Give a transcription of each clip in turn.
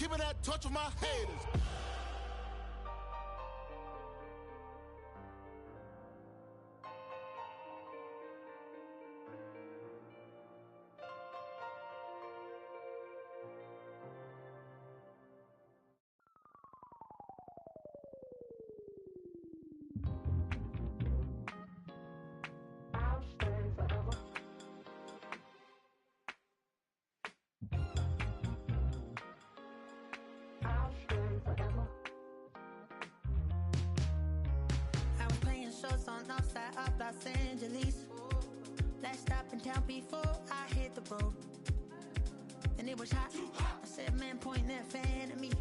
Give me that touch with my haters. Los Angeles. Last stop in town before I hit the road. And it was hot. I said, man, point that fan at me,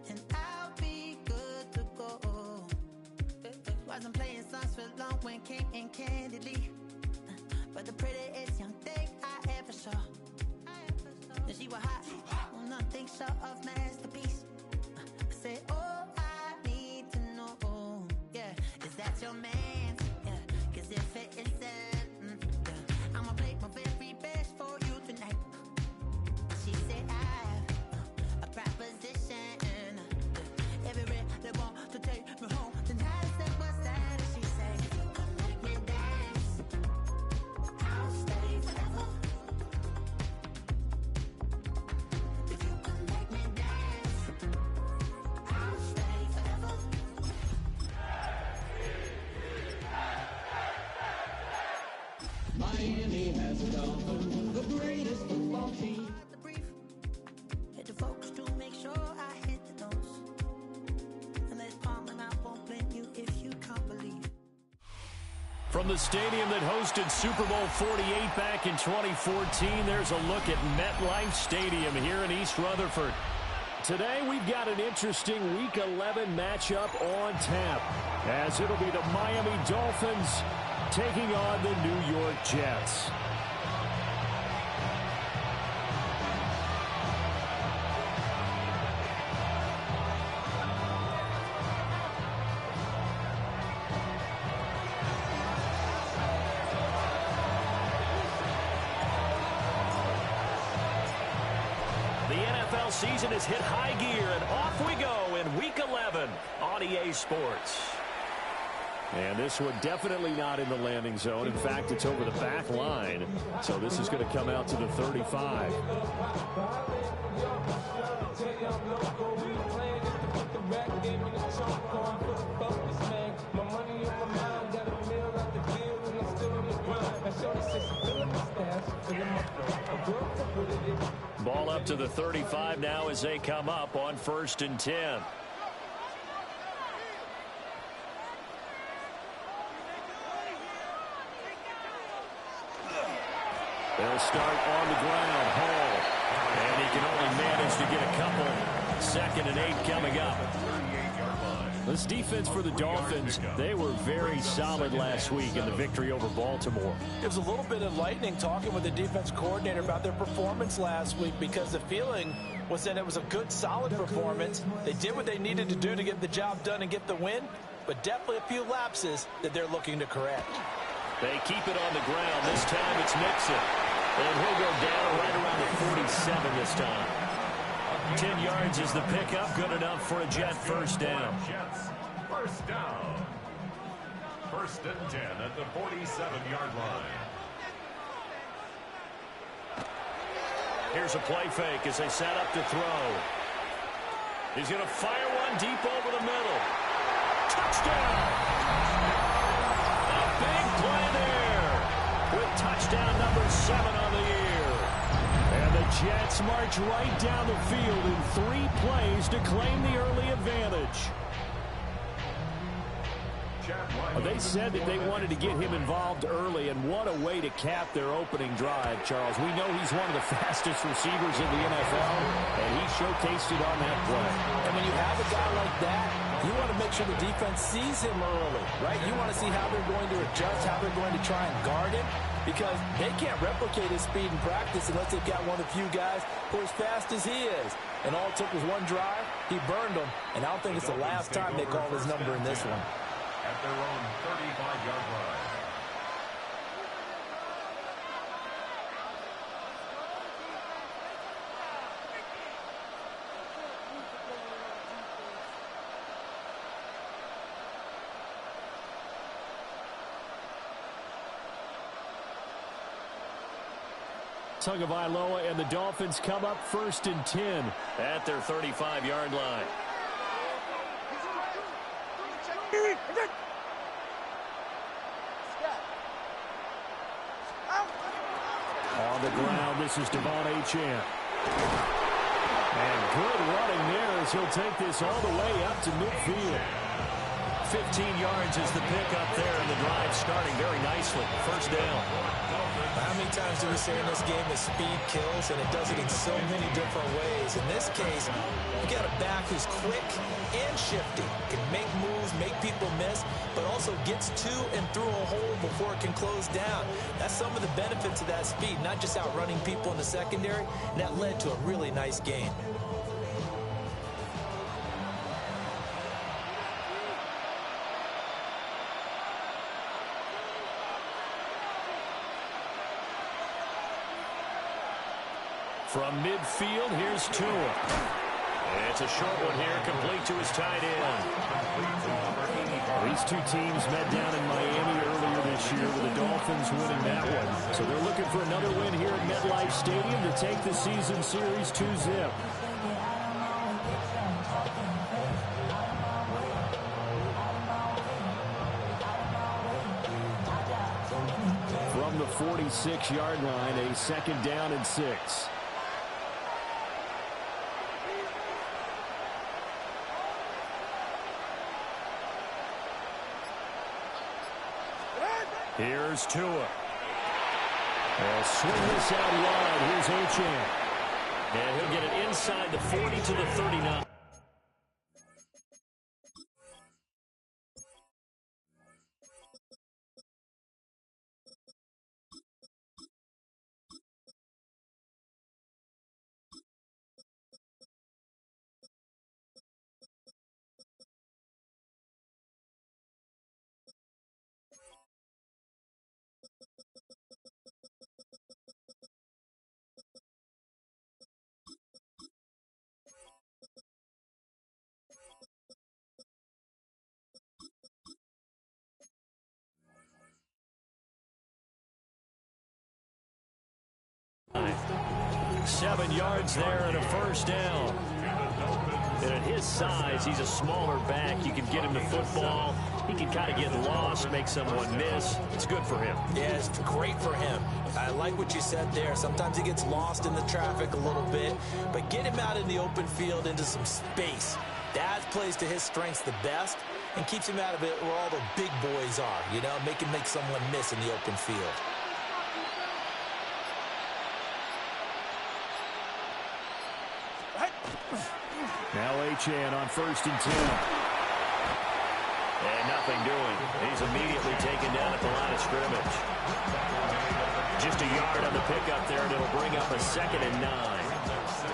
and I'll be good to go. Wasn't playing songs for long when came in candidly, but the prettiest young thing I ever saw. And she was hot. Well, nothing short of masterpiece. I said, oh, I need to know, yeah, is that your man? Cause if it isn't, I'ma play my very best for you tonight. She said I have a proposition. Everywhere they want to take me home tonight. I said, what's that? And she said, if you can make me dance, I'll stay forever. If you can make me dance, I'll stay forever. Miami has a Dolphin, the greatest football team. The brief, hit the focus to make sure I hit the notes. And there's palm, and I won't blame you if you can't believe. From the stadium that hosted Super Bowl 48 back in 2014, there's a look at MetLife Stadium here in East Rutherford. Today, we've got an interesting Week 11 matchup on tap, as it'll be the Miami Dolphins taking on the New York Jets. The NFL season has hit high gear, and off we go in Week 11 on EA Sports. And this one definitely not in the landing zone. In fact, it's over the back line. So this is going to come out to the 35. Ball up to the 35 now as they come up on 1st and 10. They'll start on the ground. Hall. And he can only manage to get a couple. 2nd and 8 coming up. This defense for the Dolphins, they were very solid last week in the victory over Baltimore. It was a little bit enlightening talking with the defense coordinator about their performance last week, because the feeling was that it was a good, solid performance. They did what they needed to do to get the job done and get the win, but definitely a few lapses that they're looking to correct. They keep it on the ground. This time it's Mixon. And he'll go down right around the 47 this time. 10 yards is the pickup. Good enough for a Jet first down. Jets first down. 1st and 10 at the 47-yard line. Here's a play fake as they set up to throw. He's going to fire one deep over the middle. Touchdown! A big play there with touchdown number 7 on the year. And the Jets march right down the field in 3 plays to claim the early advantage. They said that they wanted to get him involved early, and what a way to cap their opening drive, Charles. We know he's one of the fastest receivers in the NFL, and he showcased it on that play. And when you have a guy like that, you want to make sure the defense sees him early, right? You want to see how they're going to adjust, how they're going to try and guard him, because they can't replicate his speed in practice unless they've got one of the few guys who are as fast as he is. And all it took was one drive. He burned them, and I don't think it's the last time they call his number in this one. At their own 35-yard line. Tagovailoa and the Dolphins come up 1st and 10 at their 35-yard line. On the ground, this is Devon Achane. And good running there as he'll take this all the way up to midfield. 15 yards is the pickup there, and the drive starting very nicely. First down. How many times do we say in this game that speed kills, and it does it in so many different ways? In this case, you got a back who's quick and shifty, can make moves, make people miss, but also gets to and through a hole before it can close down. That's some of the benefits of that speed, not just outrunning people in the secondary, and that led to a really nice game. From midfield, here's Tua. And it's a short one here, complete to his tight end. These two teams met down in Miami earlier this year with the Dolphins winning that one. So they're looking for another win here at MetLife Stadium to take the season series 2-0. From the 46-yard line, a 2nd down and 6. Here's Tua. They'll swing this out wide. Here's Achane. And he'll get it inside the 40 to the 39. Seven yards there and a first down. And at his size, he's a smaller back. You can get him the football. He can kind of get lost, make someone miss. It's good for him. Yeah, it's great for him. I like what you said there. Sometimes he gets lost in the traffic a little bit, but get him out in the open field into some space. That plays to his strengths the best and keeps him out of it where all the big boys are, you know, make him make someone miss in the open field. Now Achane on 1st and 10. And nothing doing. He's immediately taken down at the line of scrimmage. Just a yard on the pickup there, and it'll bring up a 2nd and 9.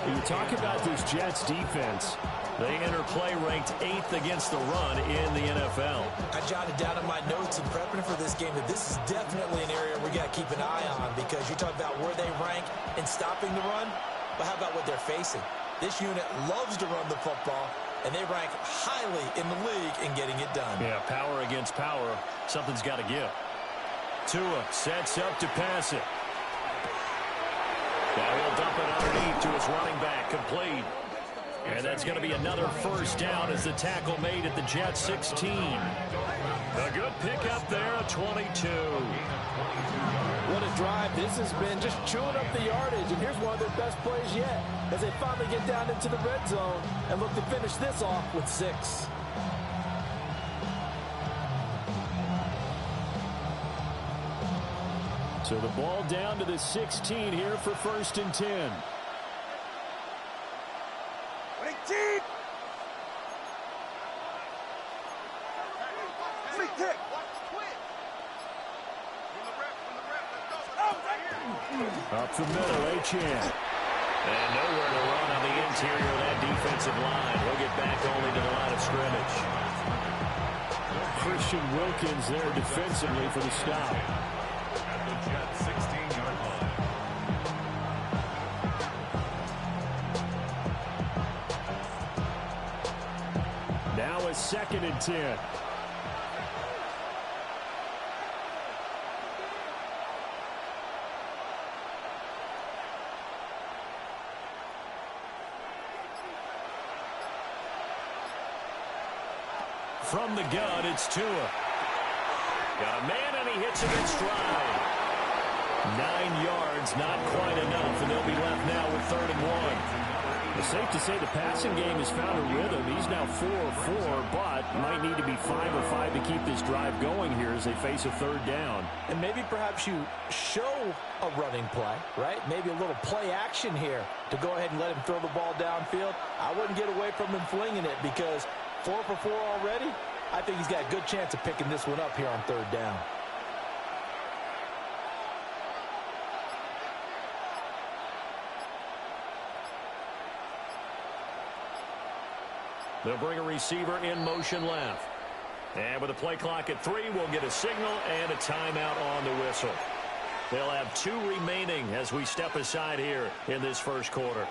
When you talk about this Jets defense, they enter play ranked 8th against the run in the NFL. I jotted down in my notes in prepping for this game that this is definitely an area we got to keep an eye on, because you talk about where they rank in stopping the run, but how about what they're facing? This unit loves to run the football, and they rank highly in the league in getting it done. Yeah, power against power. Something's got to give. Tua sets up to pass it. Now he'll dump it underneath to his running back, complete. And that's going to be another first down as the tackle made at the Jets 16. A good pickup there at 22. What a drive this has been, just chewing up the yardage. And here's one of their best plays yet as they finally get down into the red zone and look to finish this off with 6. So the ball down to the 16 here for 1st and 10. Up the middle, Achane. And nowhere to run on the interior of that defensive line. He'll get back only to the line of scrimmage. Christian Wilkins there defensively for the stop. At the Jets 16-yard line. Now a 2nd and 10. From the gun, it's Tua. Got a man, and he hits it in stride. 9 yards, not quite enough, and they'll be left now with 3rd and 1. It's safe to say the passing game has found a rhythm. He's now 4 of 4, but might need to be 5 of 5 to keep this drive going here as they face a 3rd down. And maybe perhaps you show a running play, right? Maybe a little play action here to go ahead and let him throw the ball downfield. I wouldn't get away from him flinging it because 4 for 4 already. I think he's got a good chance of picking this one up here on 3rd down. They'll bring a receiver in motion left. And with the play clock at 3, we'll get a signal and a timeout on the whistle. They'll have 2 remaining as we step aside here in this first quarter.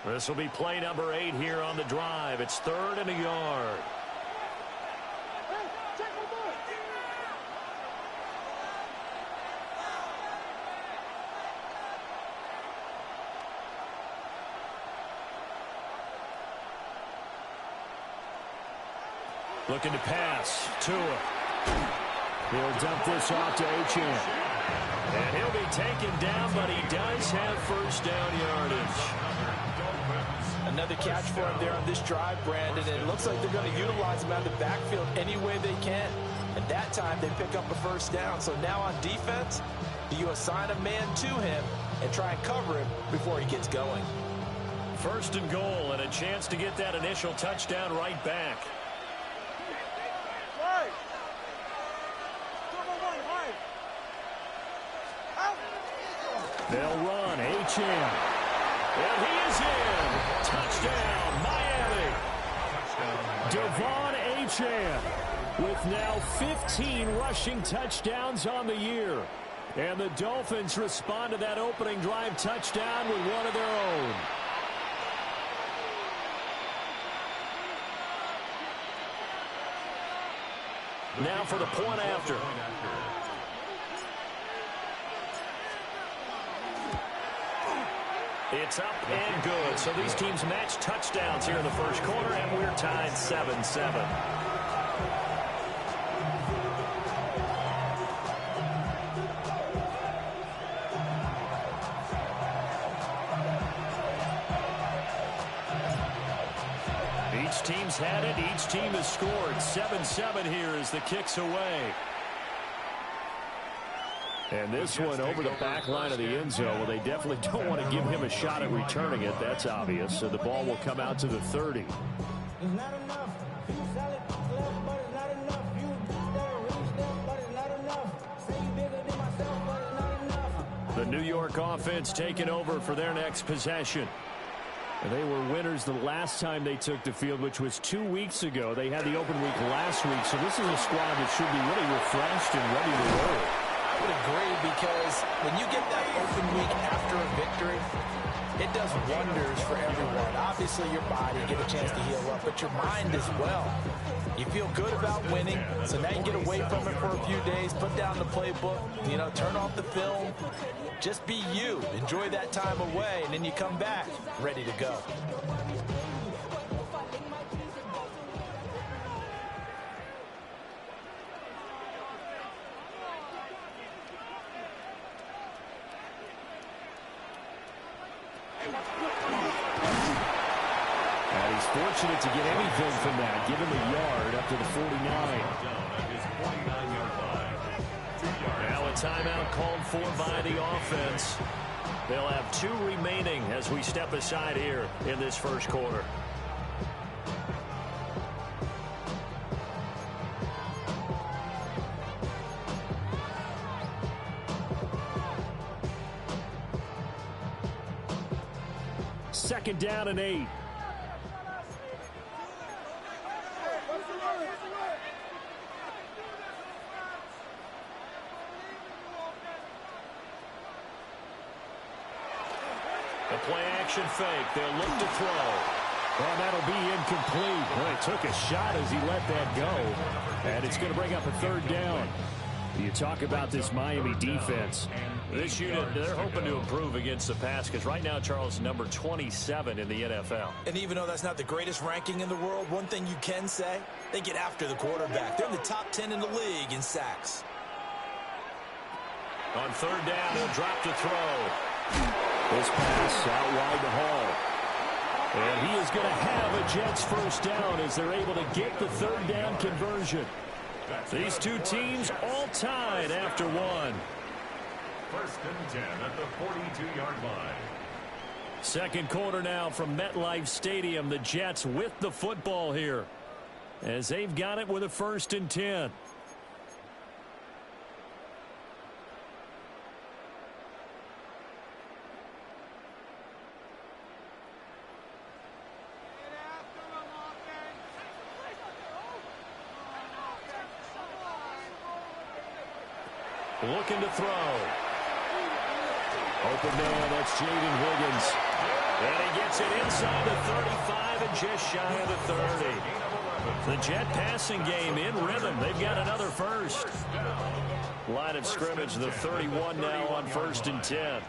This will be play number 8 here on the drive. It's 3rd and a yard. Looking to pass. Tua. He'll dump this off to Achane. And he'll be taken down, but he does have 1st down yardage. Another catch for him there on this drive, Brandon. And it looks like they're going to utilize him out of the backfield any way they can. And that time they pick up a 1st down. So now on defense, you assign a man to him and try and cover him before he gets going. 1st and goal, and a chance to get that initial touchdown right back. They'll run. Achane. And he is in. Touchdown, Miami. Devon Achane with now 15 rushing touchdowns on the year. And the Dolphins respond to that opening drive touchdown with one of their own. Now for the point after. It's up and good. So these teams match touchdowns here in the first quarter, and we're tied 7-7. Each team's had it. Each team has scored. 7-7 here as the kick's away. And this one over the back line of the end zone. Well, they definitely don't want to give him a shot at returning it. That's obvious. So the ball will come out to the 30. It's not enough. You sell it left, but it's not enough. You reach them, but it's not enough. Say you bigger than myself, but it's not enough. The New York offense taking over for their next possession. And they were winners the last time they took the field, which was 2 weeks ago. They had the open week last week. So this is a squad that should be really refreshed and ready to roll. I would agree, because when you get that open week after a victory, it does wonders for everyone. Obviously, your body, get a chance to heal up, but your mind as well. You feel good about winning, so now you get away from it for a few days, put down the playbook, turn off the film. Just be you. Enjoy that time away, and then you come back ready to go. And he's fortunate to get anything from that. Give him a yard up to the 49. Now a timeout called for by the offense. They'll have 2 remaining as we step aside here in this first quarter. Second down and 8. The play action fake. They'll look to throw. Well, that'll be incomplete. Well, he took a shot as he let that go. And it's going to bring up a 3rd down. You talk about this Miami defense. This unit, they're hoping to improve against the pass because right now, Charles, number 27 in the NFL. And even though that's not the greatest ranking in the world, one thing you can say, they get after the quarterback. They're in the top 10 in the league in sacks. On third down, he'll drop to throw. This pass out wide to Hall. And he is going to have a Jets first down as they're able to get the third down conversion. These two teams all tied after one. First and 10 at the 42-yard line. Second quarter now from MetLife Stadium. The Jets with the football here as they've got it with a first and 10. Looking to throw. Open man, that's Jaden Higgins. And he gets it inside the 35 and just shy of the 30. The Jet passing game in rhythm. They've got another first. Line of scrimmage, the 31 now on first and 10.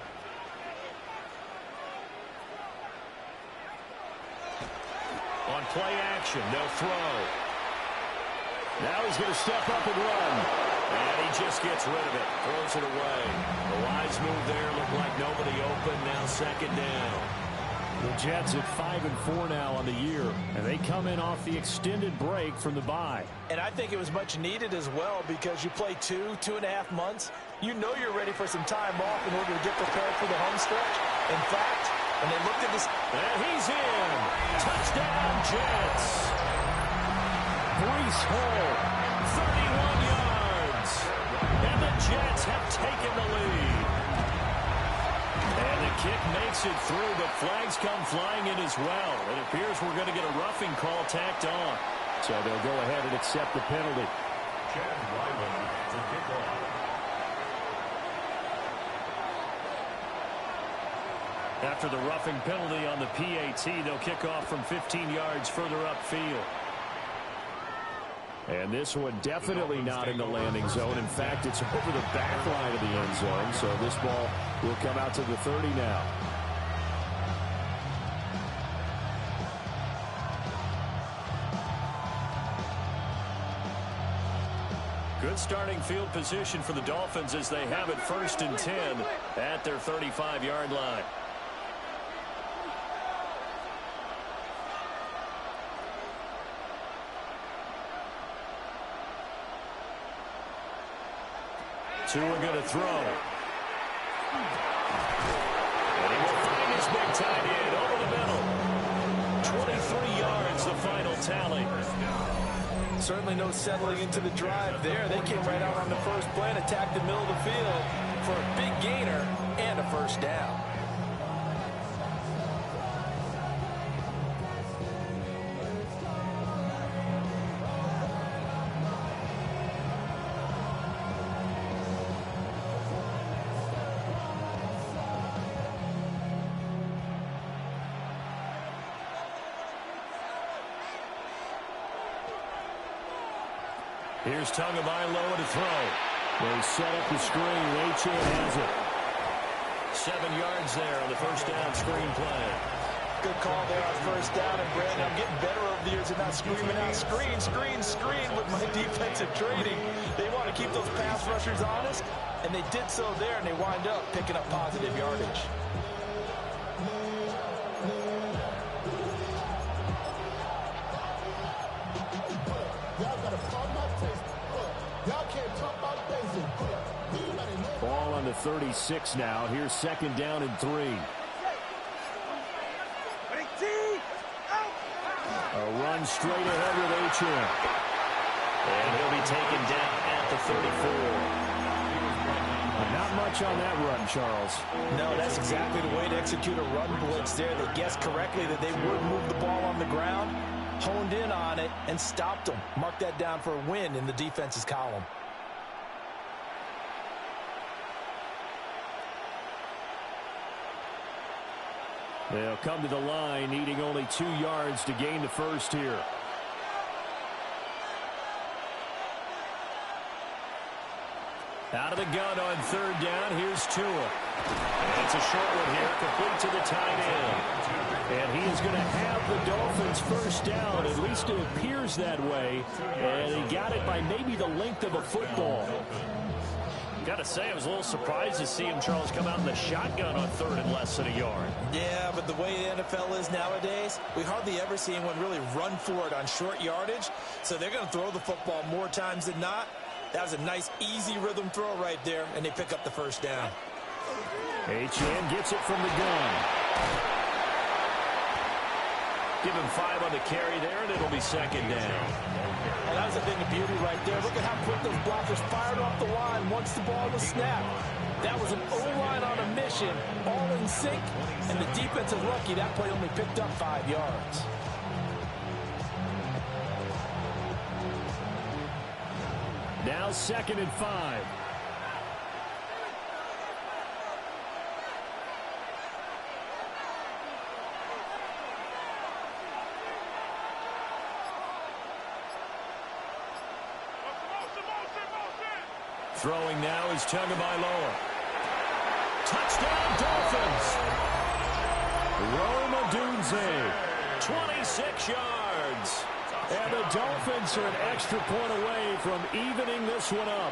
On play action, they'll throw. Now he's going to step up and run. And he just gets rid of it. Throws it away. The wise move there. Looked like nobody open. Now second down. The Jets at 5-4 now on the year. And they come in off the extended break from the bye. And I think it was much needed as well because you play 2.5 months. You know you're ready for some time off in order to get prepared for the home stretch. In fact, when they looked at this... And he's in. Touchdown, Jets. Breece Hall, 31 yards. And the Jets have taken the lead. And the kick makes it through, but flags come flying in as well. It appears we're going to get a roughing call tacked on. So they'll go ahead and accept the penalty. Chad Ryland to kick off. After the roughing penalty on the PAT, they'll kick off from 15 yards further upfield. And this one definitely not in the landing zone. In fact, it's over the back line of the end zone. So this ball will come out to the 30 now. Good starting field position for the Dolphins as they have it first and 10 at their 35-yard line. Two are going to throw. And he will find his big tight end over the middle. 23 yards, the final tally. Certainly no settling into the drive there. They came right out on the first play and attacked the middle of the field for a big gainer and a first down. Here's Tagovailoa to throw. They set up the screen. Achane has it. 7 yards there on the first down screen play. Good call there on first down. And Brandon, I'm getting better over the years at not screaming out screen, screen, screen with my defensive training. They want to keep those pass rushers honest, and they did so there, and they wind up picking up positive yardage. Ball on the 36 now. Here's second down and 3. A run straight ahead with Achane. And he'll be taken down at the 34. Not much on that run, Charles. No, that's exactly the way to execute a run blitz there. They guessed correctly that they would move the ball on the ground, honed in on it, and stopped them. Mark that down for a win in the defense's column. They'll come to the line, needing only 2 yards to gain the first here. Out of the gun on third down. Here's Tua. And it's a short one here, complete to the tight end. And he is going to have the Dolphins first down. At least it appears that way. And he got it by maybe the length of a football. Got to say, I was a little surprised to see him, Charles, come out in the shotgun on third and less than a yard. Yeah, but the way the NFL is nowadays, we hardly ever see anyone really run for it on short yardage. So they're going to throw the football more times than not. That was a nice, easy rhythm throw right there, and they pick up the first down. H.N. gets it from the gun. Give him 5 on the carry there, and it'll be second down. And that was a thing of beauty right there. Look at how quick those blockers fired off the line once the ball was snapped. That was an O-line on a mission, all in sync, and the defense is lucky that play only picked up 5 yards. Now second and 5. Throwing now is Tagovailoa. Touchdown, Dolphins. Rome Odunze, 26 yards. And the Dolphins are an extra point away from evening this one up.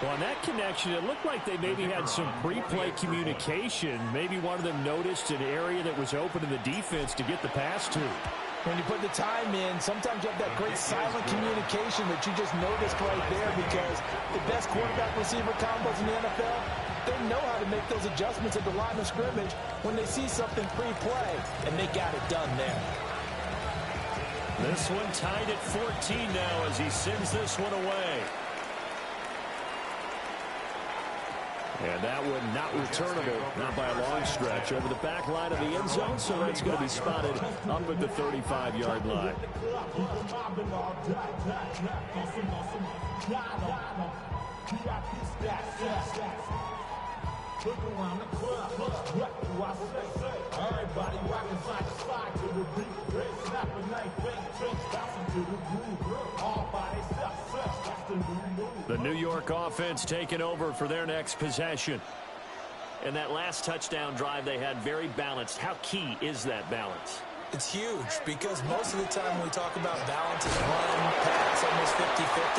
Well, on that connection, it looked like they maybe had some pre-play communication. Maybe one of them noticed an area that was open in the defense to get the pass to. When you put the time in, sometimes you have that great silent communication that you just noticed right there, because the best quarterback-receiver combos in the NFL, they know how to make those adjustments at the line of scrimmage when they see something pre-play, and they got it done there. This one tied at 14 now as he sends this one away. And that one not returnable, not by a long stretch, over the back line of the end zone, so that's going to be spotted up at the 35-yard line. Look around the club, what do I say? Everybody rocking side to side to the beat. Red snapping like fake drinks, bouncing to the groove. All by themselves, that's the new move. The New York offense taking over for their next possession. And that last touchdown drive they had very balanced. How key is that balance? It's huge, because most of the time when we talk about balance, it's run, pass, almost 50-50.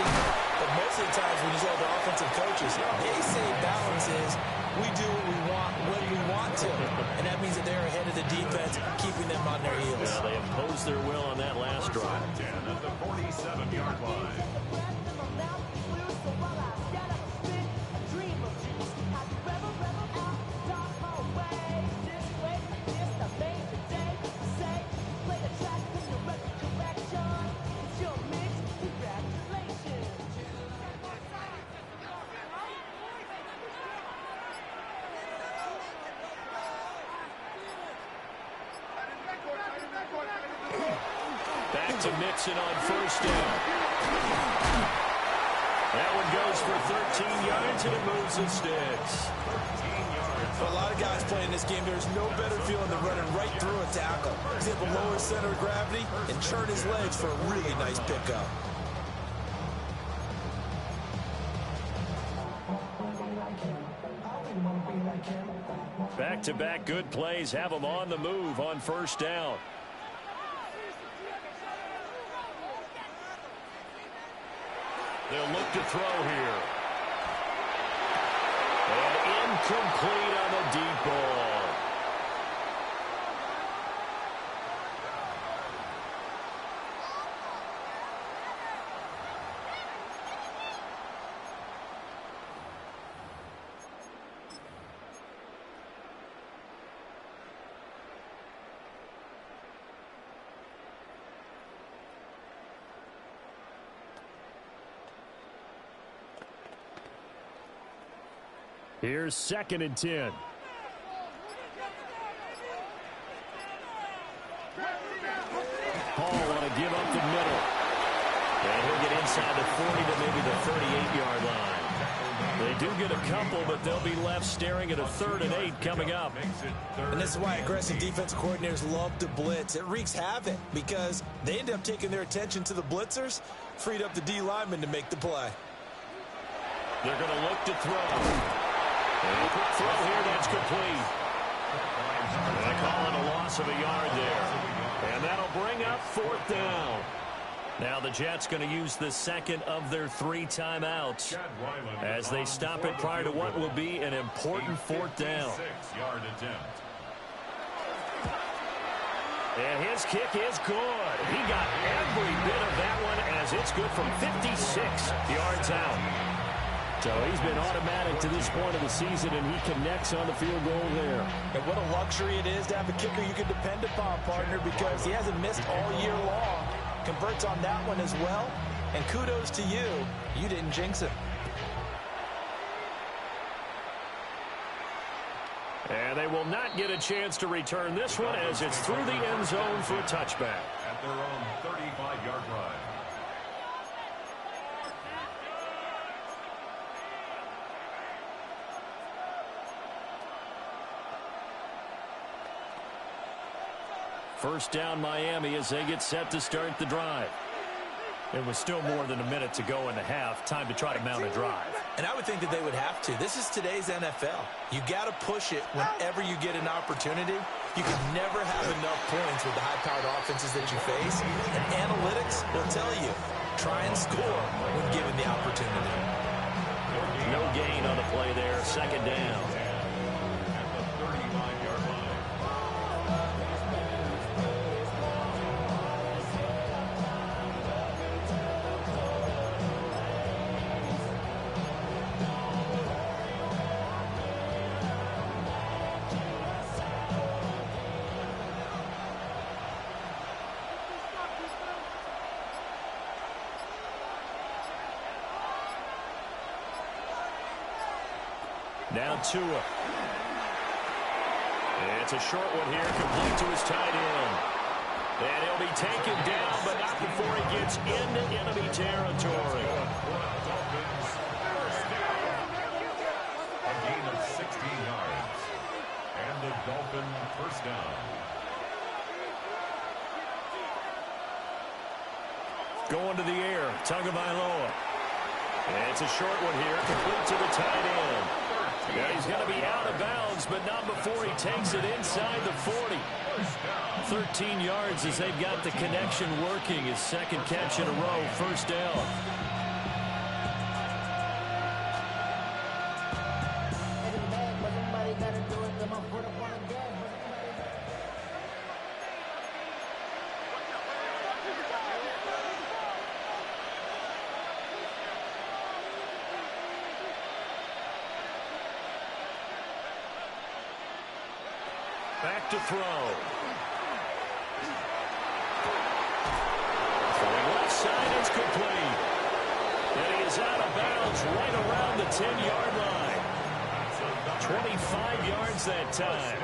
But most of the times when you talk to offensive coaches, they say balance is we do what we want when we want to. And that means that they're ahead of the defense, keeping them on their heels. Yeah, they imposed their will on that last drive. 10 at the 47-yard line. Back to Mixon on first down. That one goes for 13 yards, and it moves the sticks. For a lot of guys playing this game, there's no better feeling than running right through a tackle. He's able to lower his center of gravity and churn his legs for a really nice pickup. Back-to-back good plays have them on the move on first down. They'll look to throw here. And incomplete on the deep ball. Here's second and 10. Paul want to give up the middle. And he'll get inside the 40 to maybe the 38-yard line. They do get a couple, but they'll be left staring at a 3rd and 8 coming up. And this is why aggressive defensive coordinators love to blitz. It wreaks havoc because they end up taking their attention to the blitzers, freed up the D lineman to make the play. They're going to look to throw. And a quick throw here, that's complete. They call it a loss of a yard there. And that'll bring up 4th down. Now the Jets going to use the second of their 3 timeouts as they stop it prior to what will be an important 4th down. And his kick is good. He got every bit of that one as it's good from 56 yards out. So he's been automatic to this point of the season, and he connects on the field goal there. And what a luxury it is to have a kicker you can depend upon, partner, because he hasn't missed all year long. Converts on that one as well. And kudos to you. You didn't jinx him. And they will not get a chance to return this one as it's through the end zone for a touchback. At their own 35-yard line. First down Miami as they get set to start the drive. It was still more than a minute to go in the half. Time to try to mount a drive. And I would think that they would have to. This is today's NFL. You got to push it whenever you get an opportunity. You can never have enough points with the high-powered offenses that you face. And analytics will tell you, try and score when given the opportunity. No gain on the play there. Second down. At the 35-yard line. Now Tua. It's a short one here, complete to his tight end. And he'll be taken down, but not before he gets into enemy territory. A gain of 16 yards. And the Dolphin first down. Going to the air, Tagovailoa. It's a short one here, complete to the tight end. Now he's going to be out of bounds, but not before he takes it inside the 40. 13 yards as they've got the connection working. His second catch in a row, first down. Back to throw. Throwing left side, it's complete. And he is out of bounds right around the 10-yard line. 25 yards that time.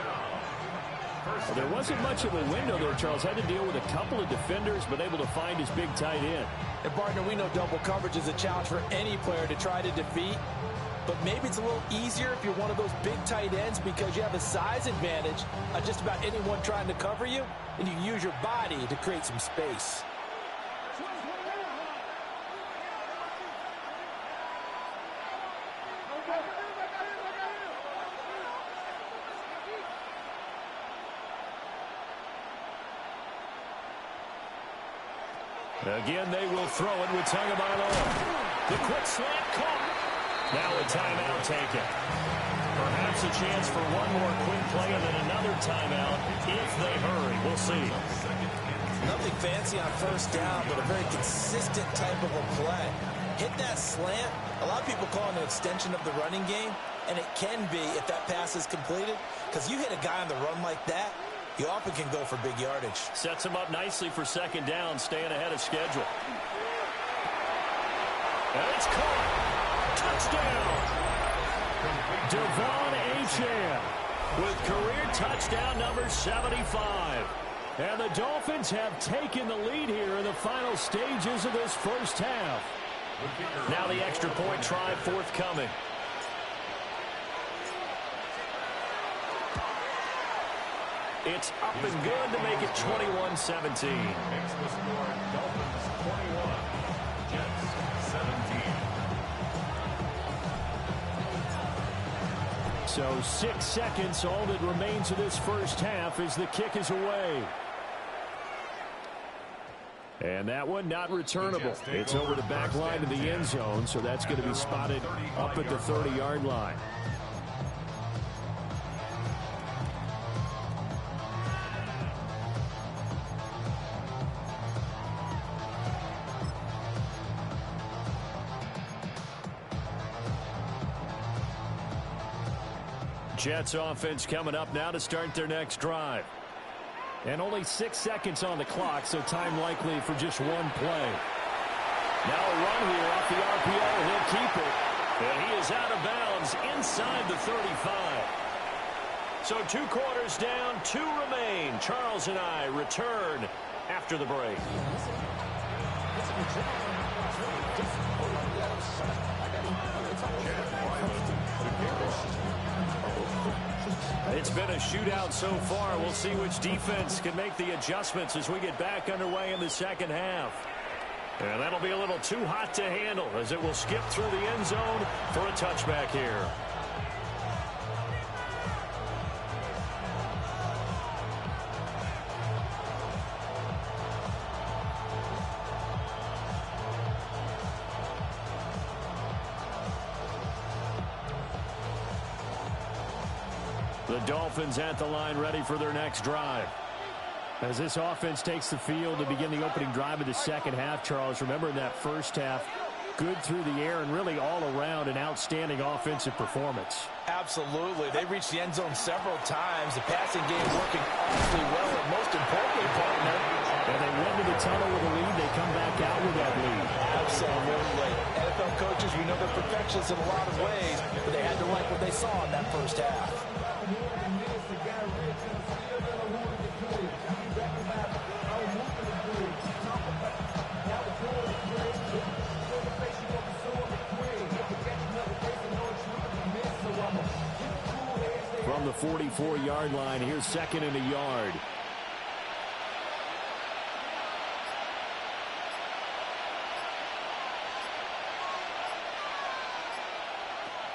Well, there wasn't much of a window there, Charles. Had to deal with a couple of defenders, but able to find his big tight end. And, partner, we know double coverage is a challenge for any player to try to defeat. But maybe it's a little easier if you're one of those big tight ends because you have a size advantage on just about anyone trying to cover you, and you can use your body to create some space. Again, they will throw it with Tagovailoa. The quick slant caught. Now a timeout taken. Perhaps a chance for one more quick play and then another timeout if they hurry. We'll see. Nothing fancy on first down, but a very consistent type of a play. Hit that slant. A lot of people call it an extension of the running game, and it can be if that pass is completed, because you hit a guy on the run like that, you often can go for big yardage. Sets him up nicely for second down, staying ahead of schedule. And it's caught. Touchdown. Devon Achane with career touchdown number 75. And the Dolphins have taken the lead here in the final stages of this first half. Now the extra point try forthcoming. It's up and good to make it 21-17. Makes the score Dolphins 21, Jets 17. So 6 seconds, all that remains of this first half as the kick is away. And that one not returnable. It's over the back line of the end zone, so that's going to be spotted up at the 30-yard line. Jets offense coming up now to start their next drive. And only 6 seconds on the clock, so time likely for just one play. Now a run here off the RPO. He'll keep it. And he is out of bounds inside the 35. So 2 quarters down, 2 remain. Charles and I return after the break. It's been a shootout so far. We'll see which defense can make the adjustments as we get back underway in the second half. And that'll be a little too hot to handle as it will skip through the end zone for a touchback here. The Dolphins at the line ready for their next drive. As this offense takes the field to begin the opening drive of the second half, Charles, remember in that first half, good through the air and really all around an outstanding offensive performance. Absolutely. They reached the end zone several times. The passing game working awfully well, and most importantly, partner. And they went to the tunnel with a lead. They come back out with that lead. Absolutely. NFL coaches, we know they're perfectionists in a lot of ways, but they had to like what they saw in that first half. From the 44-yard line, here's 2nd and a yard.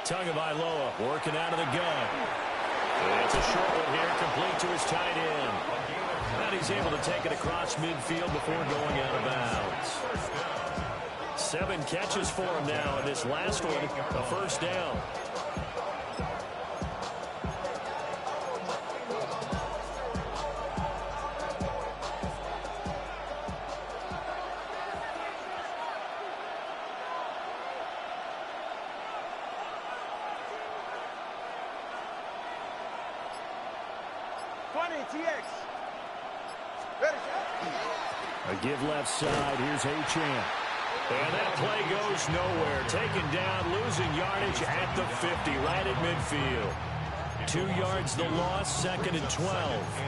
Tagovailoa working out of the gun. It's a short one here, complete to his tight end. And he's able to take it across midfield before going out of bounds. 7 catches for him now, and this last one, a first down. A give left side. Here's Achane. And that play goes nowhere. Taken down, losing yardage at the 50, right at midfield. 2 yards the loss, 2nd and 12.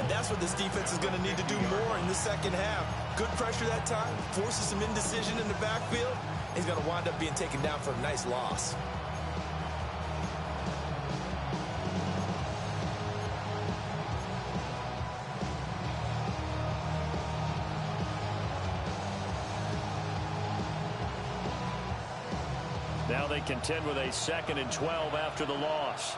And that's what this defense is going to need to do more in the second half. Good pressure that time, forces some indecision in the backfield. He's going to wind up being taken down for a nice loss. Now they contend with a 2nd and 12 after the loss.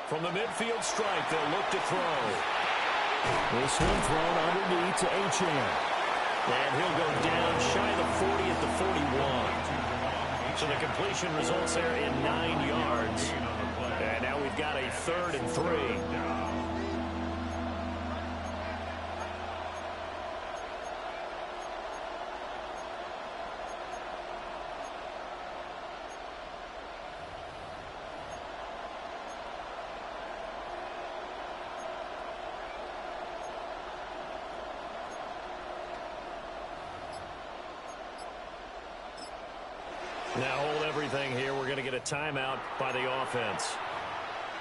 From the midfield stripe, they'll look to throw. This one thrown underneath to Achane. And he'll go down shy of the 40 at the 41. So the completion results there in 9 yards. And now we've got a 3rd and 3. Now hold everything here. We're going to get a timeout by the offense.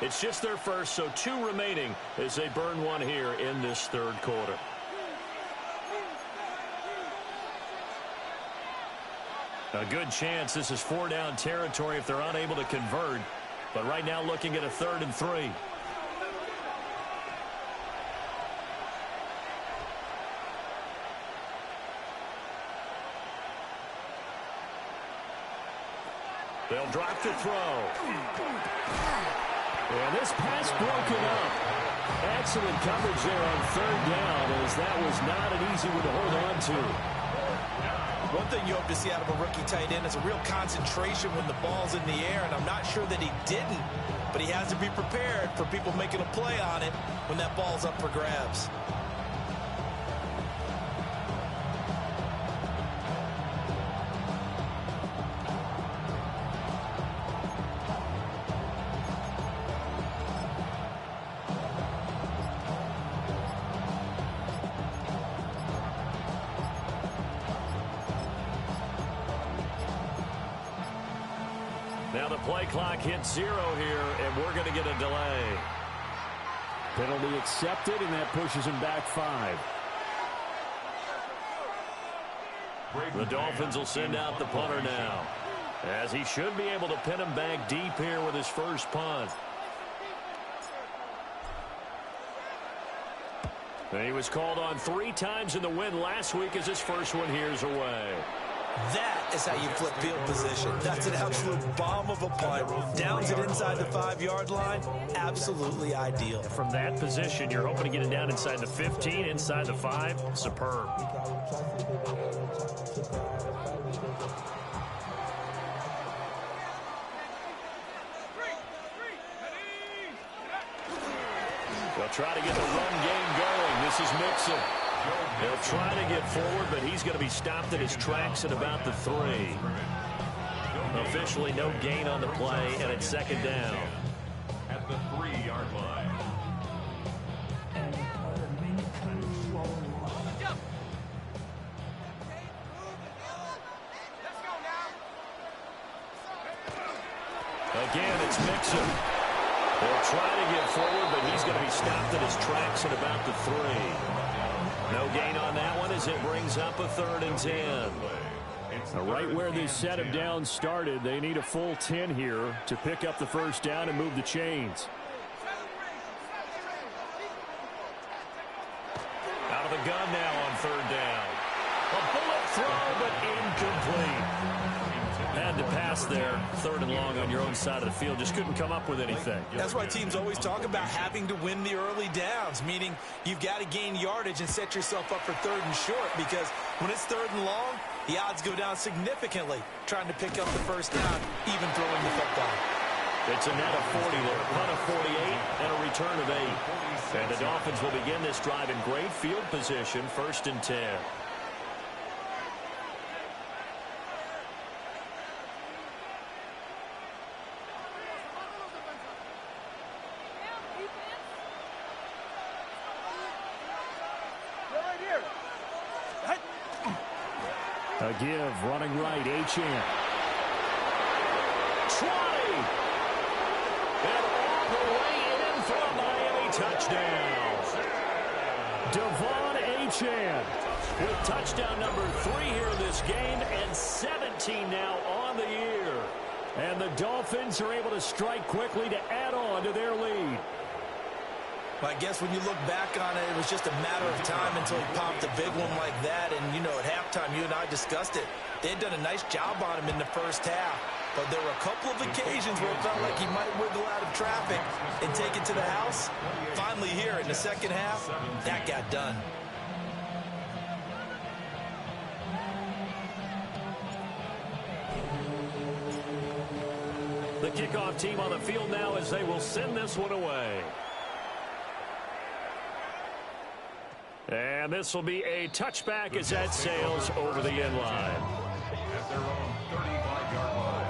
It's just their first, so 2 remaining as they burn one here in this 3rd quarter. A good chance this is 4-down territory if they're unable to convert. But right now looking at a 3rd and 3. They'll drop to throw. And this pass broken up. Excellent coverage there on third down, as that was not an easy one to hold on to. One thing you hope to see out of a rookie tight end is a real concentration when the ball's in the air, and I'm not sure that he didn't, but he has to be prepared for people making a play on it when that ball's up for grabs. Now the play clock hits 0 here, and we're going to get a delay. Penalty accepted, and that pushes him back 5. The Dolphins will send out the punter now, as he should be able to pin him back deep here with his first punt. And he was called on 3 times in the win last week, as his first one here's away. That is how you flip field position. That's an absolute bomb of a punt. Downs it inside the 5-yard line. Absolutely ideal. From that position, you're hoping to get it down inside the 15, inside the 5. Superb. They'll try to get the run game going. This is Mixon. They'll try to get forward, but he's going to be stopped in his tracks at about the 3. Officially no gain on the play, and it's second down. At the 3-yard line. Again, it's Mixon. They'll try to get forward, but he's going to be stopped in his tracks at about the 3. No gain on that one as it brings up a 3rd and 10. Right where this set of downs started, they need a full 10 here to pick up the first down and move the chains. Out of the gun now on 3rd down. A bullet throw, but incomplete. Had to pass there. 3rd and long on your own side of the field. Just couldn't come up with anything. That's why teams always talk about having to win the early downs, meaning you've got to gain yardage and set yourself up for 3rd and short, because when it's 3rd and long, the odds go down significantly trying to pick up the first down, even throwing the football. It's a net of 40 there, punt of 48, and a return of 8. And the Dolphins will begin this drive in great field position, 1st and 10. A give, running right, Achane. 20! And all the way in for a Miami touchdown. Devon Achane With touchdown number 3 here in this game, and 17 now on the year. And the Dolphins are able to strike quickly to add on to their lead. I guess when you look back on it, it was just a matter of time until he popped a big one like that. And, you know, at halftime, you and I discussed it. They had done a nice job on him in the first half. But there were a couple of occasions where it felt like he might wiggle out of traffic and take it to the house. Finally here in the second half, that got done. The kickoff team on the field now as they will send this one away. And this will be a touchback as that sails over the end line. At their own 35-yard line.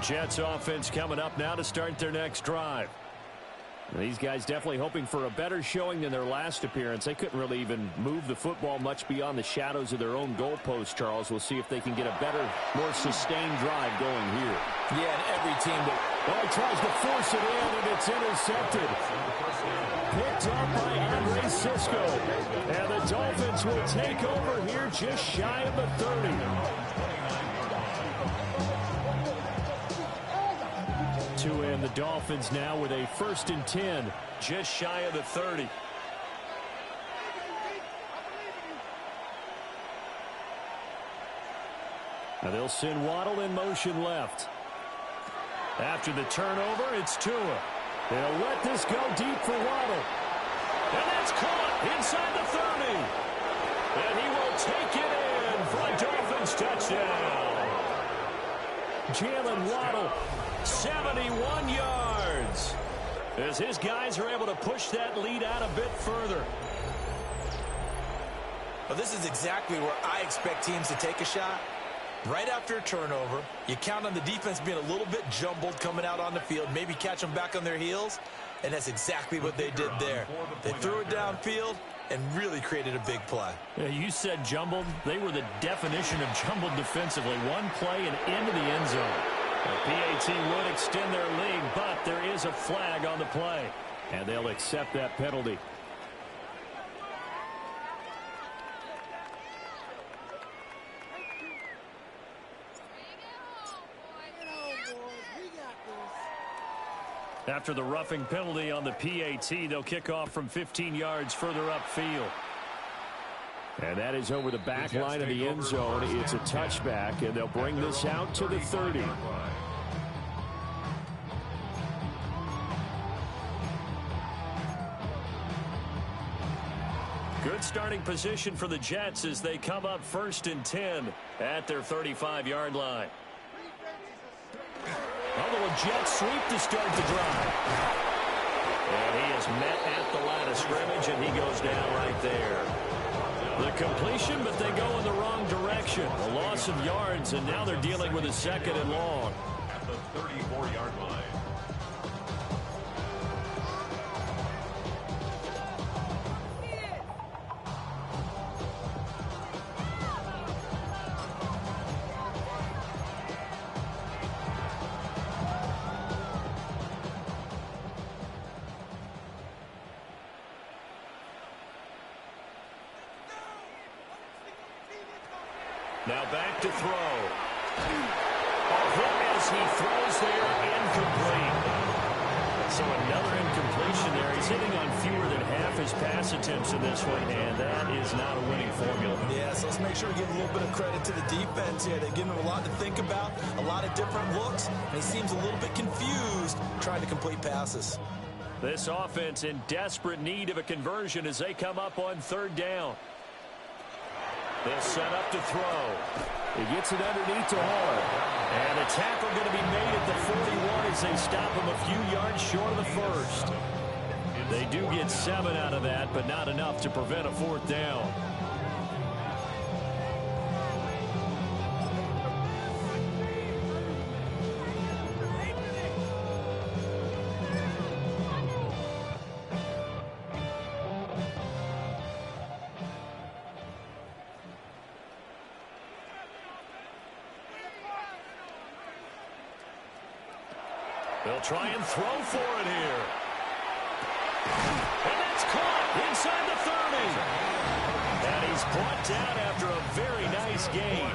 Jets offense coming up now to start their next drive. These guys definitely hoping for a better showing than their last appearance. They couldn't really even move the football much beyond the shadows of their own goalpost, Charles. We'll see if they can get a better, more sustained drive going here. Yeah, and every team that... Well, he tries to force it in, and it's intercepted. Picked up by Andre Cisco. And the Dolphins will take over here just shy of the 30. Dolphins now with a 1st and 10. Just shy of the 30. Now they'll send Waddle in motion left. After the turnover, it's Tua. They'll let this go deep for Waddle. And that's caught inside the 30. And he will take it in for a Dolphins touchdown. Jalen Waddle, 71 yards. As his guys are able to push that lead out a bit further. Well, this is exactly where I expect teams to take a shot. Right after a turnover, you count on the defense being a little bit jumbled coming out on the field, maybe catch them back on their heels, and that's exactly what they did there. They threw it downfield and really created a big play. Yeah, you said jumbled. They were the definition of jumbled defensively. One play and into the end zone. The PAT would extend their lead, but there is a flag on the play, and they'll accept that penalty. After the roughing penalty on the PAT, they'll kick off from 15 yards further upfield. And that is over the back line of the end zone. It's a touchback, and they'll bring this out to the 30. Good starting position for the Jets as they come up 1st and 10 at their 35-yard line. A little jet sweep to start the drive. And he is met at the line of scrimmage, and he goes down right there. The completion, but they go in the wrong direction. A loss of yards, and now they're dealing with a 2nd and long. At the 34-yard line. Now back to throw. A hit as he throws there, incomplete. So another incompletion there. He's hitting on fewer than half his pass attempts in this one, and that is not a winning formula. Yeah, so let's make sure we give a little bit of credit to the defense here. They've given him a lot to think about, a lot of different looks, and he seems a little bit confused trying to complete passes. This offense in desperate need of a conversion as they come up on 3rd down. They'll set up to throw. He gets it underneath to Hall. And a tackle going to be made at the 41 as they stop him a few yards short of the 1st. They do get 7 out of that, but not enough to prevent a 4th down. They'll try and throw for it here. And that's caught inside the 30. And he's brought down after a very nice gain.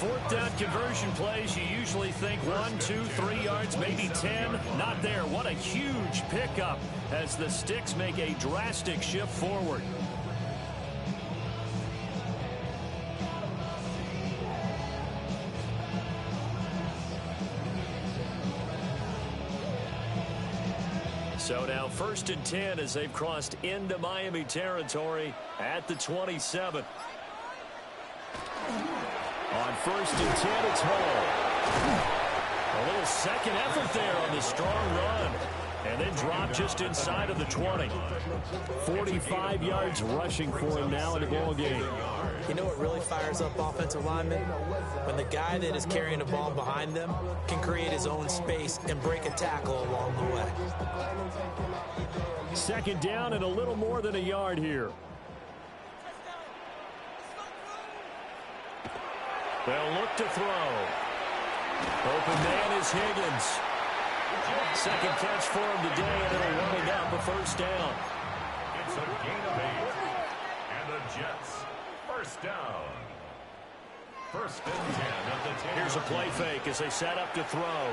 4th down conversion plays, you usually think 1, 2, 3 yards, maybe 10. Not there. What a huge pickup as the Sticks make a drastic shift forward. So now 1st and 10 as they've crossed into Miami territory at the 27. On 1st and 10, it's Hall. A little second effort there on the strong run. And then drop just inside of the 20. 45 yards rushing for him now in the ball game. You know what really fires up offensive linemen? When the guy that is carrying the ball behind them can create his own space and break a tackle along the way. 2nd down and a little more than a yard here. They'll look to throw. Open man is Higgins. 2nd catch for him today, and it'll wind up a 1st down. It's a gain of 8. And the Jets, 1st down. 1st and 10 at the 10. Here's a play fake as they set up to throw.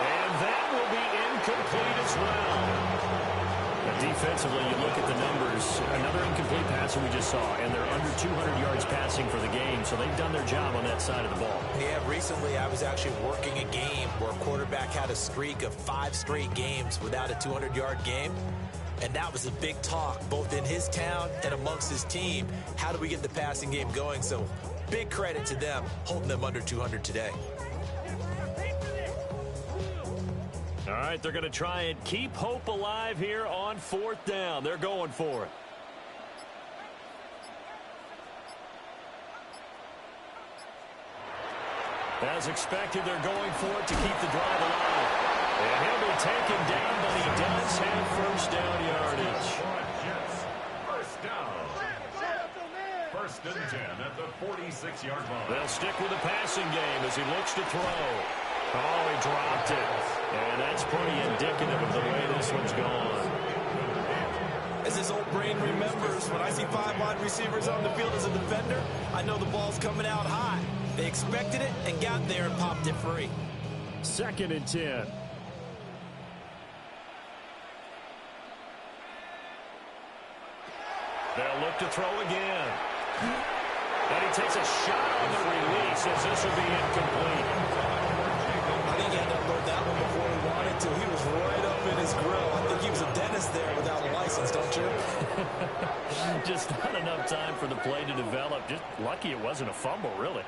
And that will be incomplete as well. Defensively, you look at the numbers. Another incomplete pass that we just saw, and they're under 200 yards passing for the game, so they've done their job on that side of the ball. Yeah, recently I was actually working a game where a quarterback had a streak of 5 straight games without a 200-yard game, and that was a big talk, both in his town and amongst his team. How do we get the passing game going? So big credit to them, holding them under 200 today. All right, they're going to try and keep hope alive here on 4th down. They're going for it. As expected, they're going for it to keep the drive alive. And he'll be taken down, but he does have first down yardage. First down. 1st and 10 at the 46-yard line. They'll stick with the passing game as he looks to throw. Oh, he dropped it. And that's pretty indicative of the way this one's gone. As his old brain remembers, when I see 5 wide receivers on the field as a defender, I know the ball's coming out high. They expected it and got there and popped it free. 2nd and 10. They'll look to throw again. And he takes a shot on the release as this will be incomplete. I think he had to unload that one before he wanted to. He was right up in his grill. I think he was a dentist there without a license, don't you? Just not enough time for the play to develop. Just lucky it wasn't a fumble, really.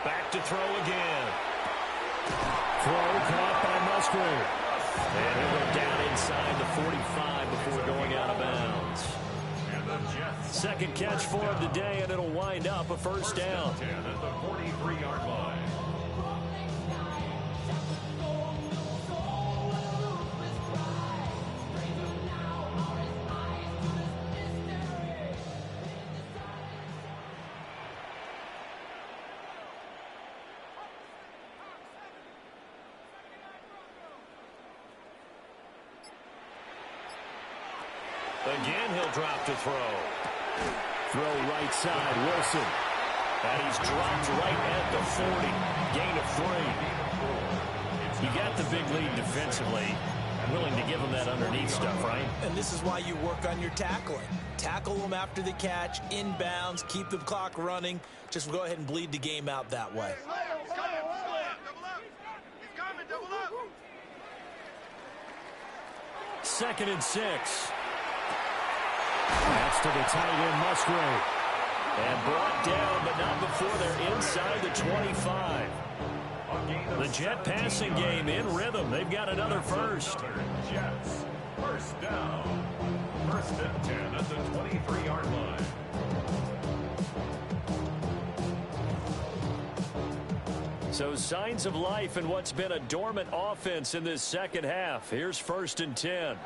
Back to throw again. Throw caught by Musgrave. And he'll go down inside the 45 before going out of bounds. And the Jets. 2nd catch for him today, and it'll wind up a first down. 10 at the 43-yard line. Again, he'll drop to throw. Throw right side, Wilson. And he's dropped right at the 40. Gain of 3. You got the big lead defensively. Willing to give him that underneath stuff, right? And this is why you work on your tackling. Tackle them after the catch, inbounds, keep the clock running. Just go ahead and bleed the game out that way. 2nd and 6. That's to the tight end, Musgrave. And brought down, but not before they're inside the 25. The Jet passing game in rhythm. They've got another first. Jets. First down. 1st and 10 at the 23-yard line. So signs of life in what's been a dormant offense in this second half. Here's 1st and 10.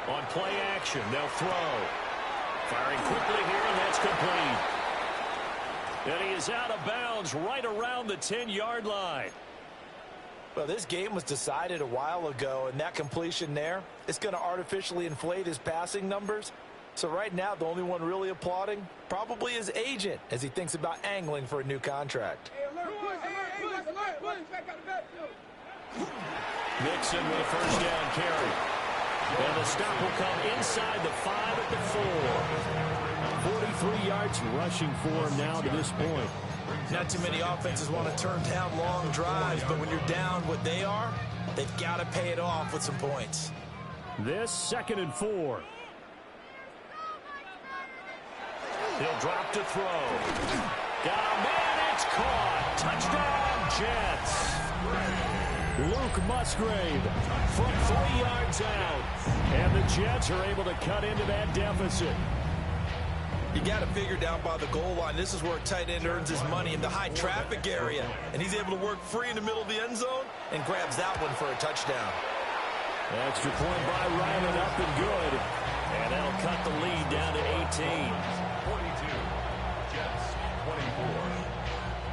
On play action, they'll throw. Firing quickly here, and that's complete. And he is out of bounds right around the 10-yard line. Well, this game was decided a while ago, and that completion there, it's going to artificially inflate his passing numbers. So right now, the only one really applauding probably his agent as he thinks about angling for a new contract. Mixon with a first down carry. And the stop will come inside the 5 at the 4. 43 yards rushing for him now to this point. Not too many offenses want to turn down long drives, but when you're down what they are, they've got to pay it off with some points. This 2nd and 4. He'll drop to throw. Got a man, it's caught. Touchdown, Jets. Luke Musgrave From 3 yards out. and the Jets are able to cut into that deficit. You got to figure down by the goal line. This is where a tight end earns his money in the high traffic area. And he's able to work free in the middle of the end zone and grabs that one for a touchdown. Extra point by Ryman, up and good. And that'll cut the lead down to 18. 42. Jets. 24.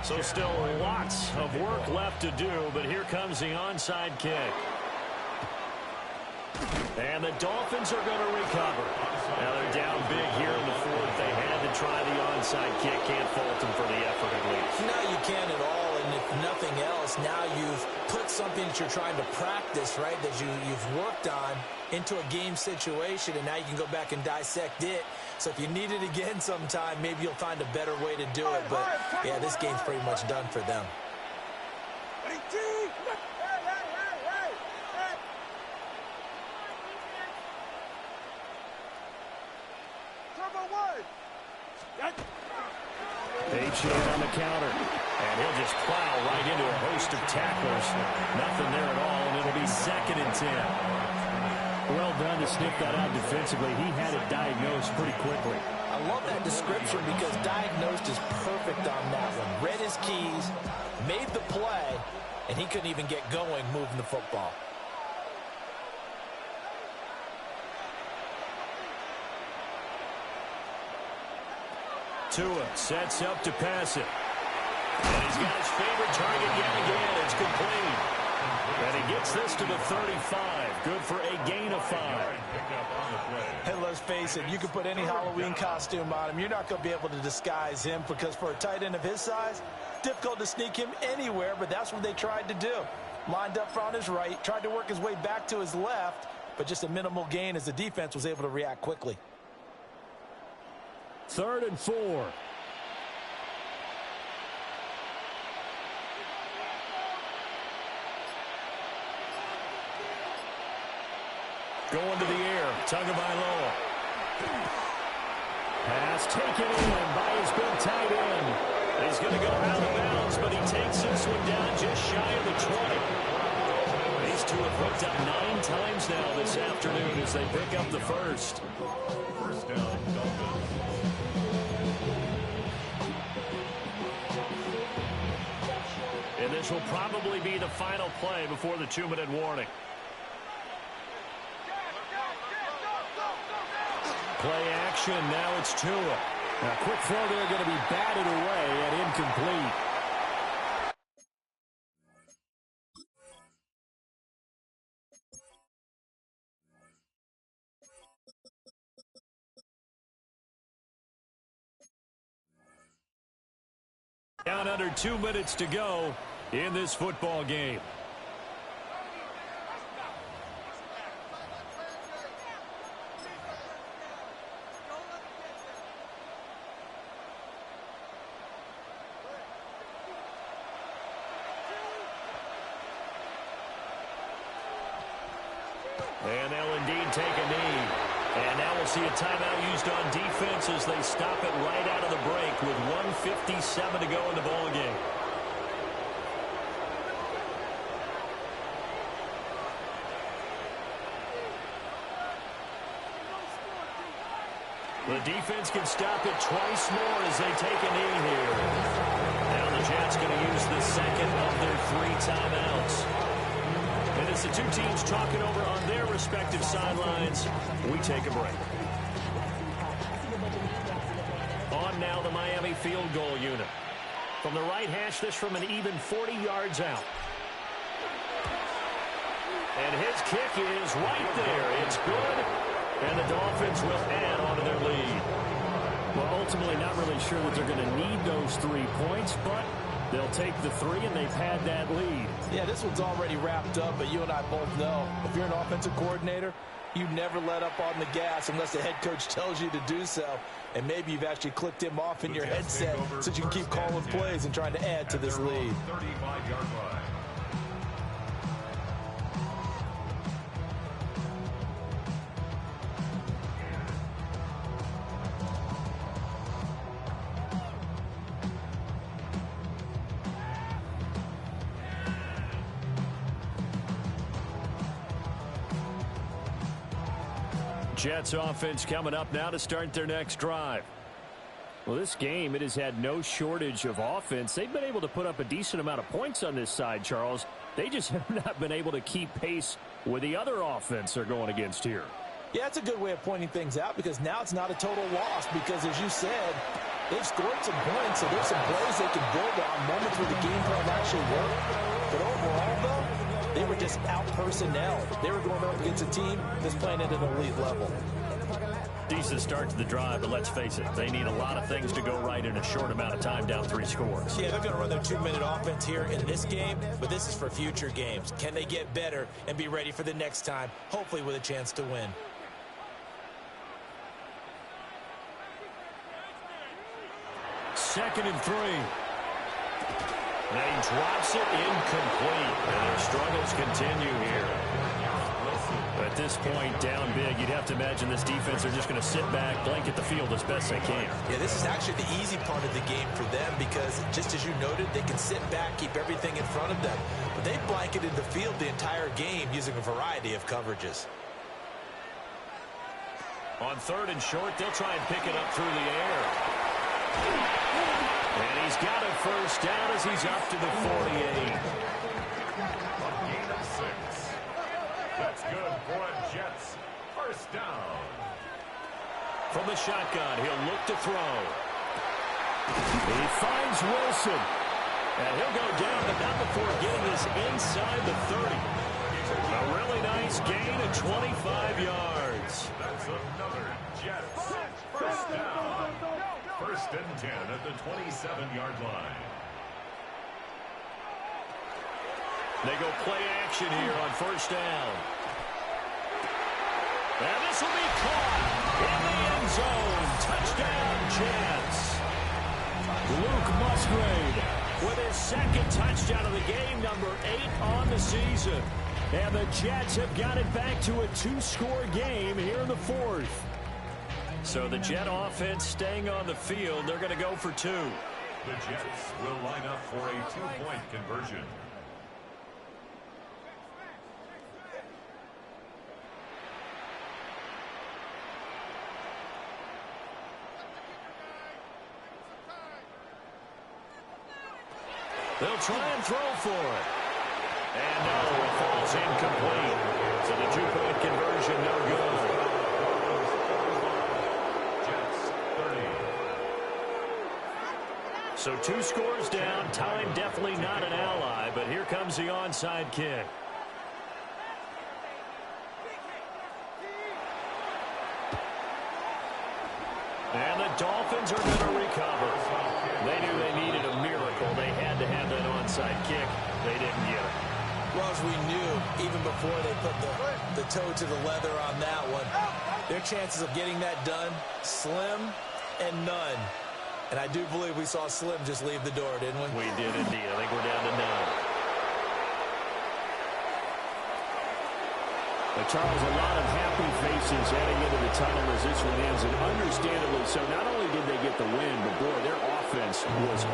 So still lots of work left to do, but here comes the onside kick. And the Dolphins are going to recover. Now they're down big here in the 4th. They had to to try the onside kick. Can't fault him for the effort at least. No, you can't at all. And if nothing else, now you've put something that you're trying to practice, right, that you've worked on into a game situation, and now you can go back and dissect it. So if you need it again sometime, maybe you'll find a better way to do it. But, yeah, this game's pretty much done for them. H.A. on the counter. And he'll just plow right into a host of tacklers. Nothing there at all, and it'll be 2nd and 10. Well done to sniff that out defensively. He had it diagnosed pretty quickly. I love that description because diagnosed is perfect on that one. Read his keys, made the play, and he couldn't even get going moving the football. Tua sets up to pass it. And he's got his favorite target yet again. It's complete. And he gets this to the 35. Good for a gain of 5. Hey, let's face it, you can put any Halloween costume on him. You're not going to be able to disguise him because for a tight end of his size, difficult to sneak him anywhere, but that's what they tried to do. Lined up on his right, tried to work his way back to his left, but just a minimal gain as the defense was able to react quickly. 3rd and 4. Going to the air. Tagovailoa. Pass taken in by his big tight end. He's going to go out of bounds, but he takes this one down just shy of the 20. These two have hooked up 9 times now this afternoon as they pick up the first. First down, Dolphins. And this will probably be the final play before the 2-minute warning. Play action, now it's Tua. Now, quick throw there going to be batted away and incomplete. Down under 2 minutes to go in this football game. And they'll indeed take a knee. And now we'll see a timeout used on defense as they stop it right out of the break with 1:57 to go in the ballgame. The defense can stop it twice more as they take a knee here. Now the Jets going to use the second of their 3 timeouts. And as the two teams talk it over on their respective sidelines, we take a break. On now the Miami field goal unit. From the right hash, this from an even 40 yards out. And his kick is right there. It's good. And the Dolphins will add on to their lead. Well, ultimately not really sure that they're going to need those 3 points, but they'll take the 3, and they've had that lead. Yeah, this one's already wrapped up, but you and I both know if you're an offensive coordinator, you never let up on the gas unless the head coach tells you to do so. And maybe you've actually clicked him off in your headset so you can keep calling plays and trying to add to this lead. 35-yard line. Jets offense coming up now to start their next drive. Well, this game, it has had no shortage of offense. They've been able to put up a decent amount of points on this side, Charles. They just have not been able to keep pace with the other offense they're going against here. Yeah, it's a good way of pointing things out because now it's not a total loss because, as you said, they've scored some points, so there's some plays they can build on, moments where the game plan actually worked. But overall, though, they were just out-personnel. They were going up against a team that's playing at an elite level. Decent start to the drive, but let's face it, they need a lot of things to go right in a short amount of time, down 3 scores. Yeah, they're going to run their 2-minute offense here in this game, but this is for future games. Can they get better and be ready for the next time, hopefully with a chance to win? Second and 3. They drops it incomplete, and their struggles continue here. At this point, down big, you'd have to imagine this defense are just going to sit back, blanket the field as best they can. Yeah, this is actually the easy part of the game for them because, just as you noted, they can sit back, keep everything in front of them. But they blanketed the field the entire game using a variety of coverages. On 3rd and short, they'll try and pick it up through the air. And he's got a first down as he's up to the 48. A gain of 6. That's good for a Jets first down. From the shotgun, he'll look to throw. He finds Wilson. And he'll go down, but not before getting this inside the 30. A really nice gain of 25 yards. That's another Jets first down. 1st and 10 at the 27-yard line. They go play action here on 1st down. And this will be caught in the end zone. Touchdown, Jets. Luke Musgrave with his 2nd touchdown of the game, number 8 on the season. And the Jets have got it back to a 2-score game here in the 4th. So the Jet offense staying on the field. They're going to go for 2. The Jets will line up for a 2-point conversion. They'll try and throw for it. And no, it falls incomplete. So the 2-point conversion, no good. Jets 30. So 2 scores down. Time definitely not an ally, but here comes the onside kick. And the Dolphins are going to recover. They knew they needed a miracle. They had to have that onside kick. They didn't get it. Well, as we knew, even before they put the toe to the leather on that one, their chances of getting that done, slim and none. And I do believe we saw Slim just leave the door, didn't we? We did indeed. I think we're down to none. But Charles, a lot of happy faces heading into the tunnel as this one ends, and understandably so. Not only did they get the win, but boy, their offense was